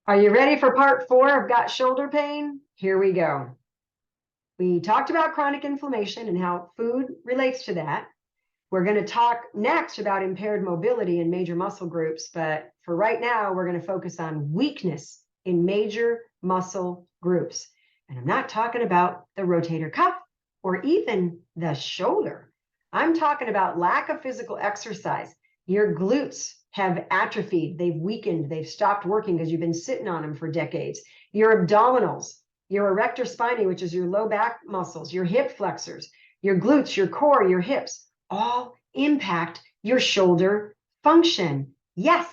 Are you ready for part 4 of Got Shoulder Pain? Here we go. We talked about chronic inflammation and how food relates to that. We're going to talk next about impaired mobility in major muscle groups, but for right now, we're going to focus on weakness in major muscle groups. And I'm not talking about the rotator cuff or even the shoulder. I'm talking about lack of physical exercise. Your glutes have atrophied, they've weakened, they've stopped working because you've been sitting on them for decades. Your abdominals, your erector spinae, which is your low back muscles, your hip flexors, your glutes, your core, your hips, all impact your shoulder function. Yes,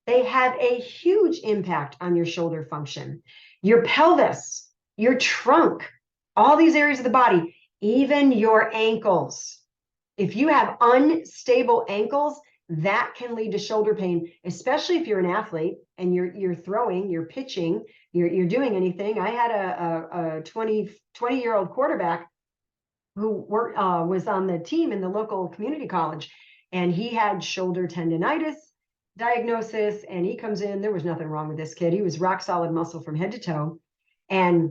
they have a huge impact on your shoulder function. Your pelvis, your trunk, all these areas of the body, even your ankles. If you have unstable ankles, that can lead to shoulder pain, especially if you're an athlete and you're throwing, you're pitching, you're doing anything. I had a 20-year-old quarterback who was on the team in the local community college, and he had shoulder tendonitis diagnosis, and he comes in, there was nothing wrong with this kid. He was rock solid muscle from head to toe, and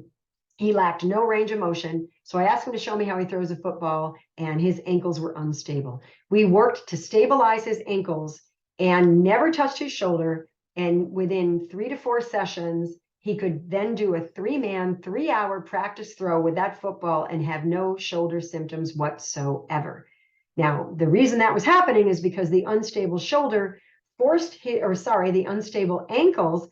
he lacked no range of motion. So I asked him to show me how he throws a football, and his ankles were unstable. We worked to stabilize his ankles and never touched his shoulder. And within 3 to 4 sessions, he could then do a 3-man, 3-hour practice throw with that football and have no shoulder symptoms whatsoever. Now, the reason that was happening is because the unstable shoulder the unstable ankles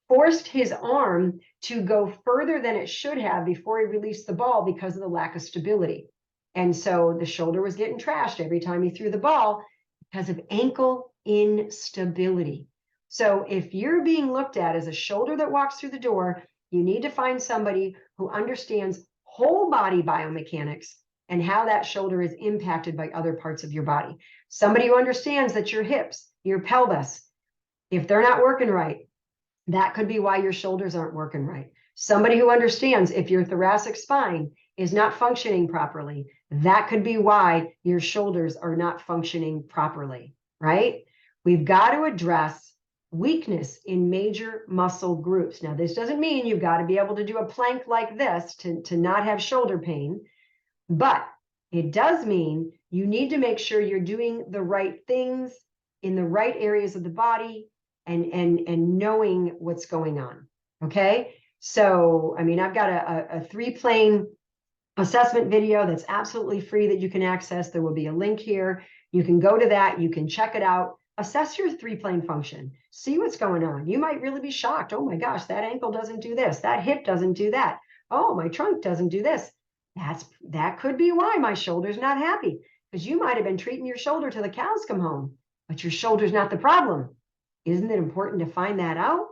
forced his arm to go further than it should have before he released the ball because of the lack of stability. And so the shoulder was getting trashed every time he threw the ball because of ankle instability. So if you're being looked at as a shoulder that walks through the door, you need to find somebody who understands whole body biomechanics and how that shoulder is impacted by other parts of your body. Somebody who understands that your hips, your pelvis, if they're not working right, that could be why your shoulders aren't working right. Somebody who understands if your thoracic spine is not functioning properly, that could be why your shoulders are not functioning properly, right? We've got to address weakness in major muscle groups. Now, this doesn't mean you've got to be able to do a plank like this to not have shoulder pain, but it does mean you need to make sure you're doing the right things in the right areas of the body and knowing what's going on. Okay. So, I mean, I've got a 3-plane assessment video that's absolutely free that you can access. There will be a link here. You can go to that. You can check it out. Assess your 3-plane function. See what's going on. You might really be shocked. Oh my gosh, that ankle doesn't do this. That hip doesn't do that. Oh, my trunk doesn't do this. That could be why my shoulder's not happy, because you might have been treating your shoulder till the cows come home, but your shoulder's not the problem. Isn't it important to find that out?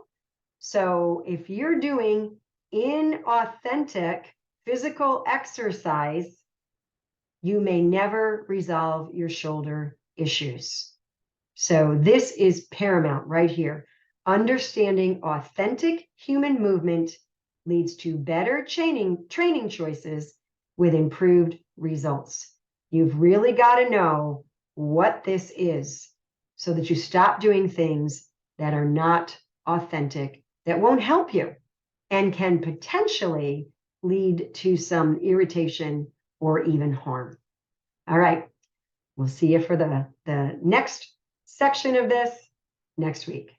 So if you're doing inauthentic physical exercise, you may never resolve your shoulder issues. So this is paramount right here. Understanding authentic human movement leads to better training choices with improved results. You've really got to know what this is so that you stop doing things that are not authentic, that won't help you, and can potentially lead to some irritation or even harm. All right, we'll see you for the next section of this next week.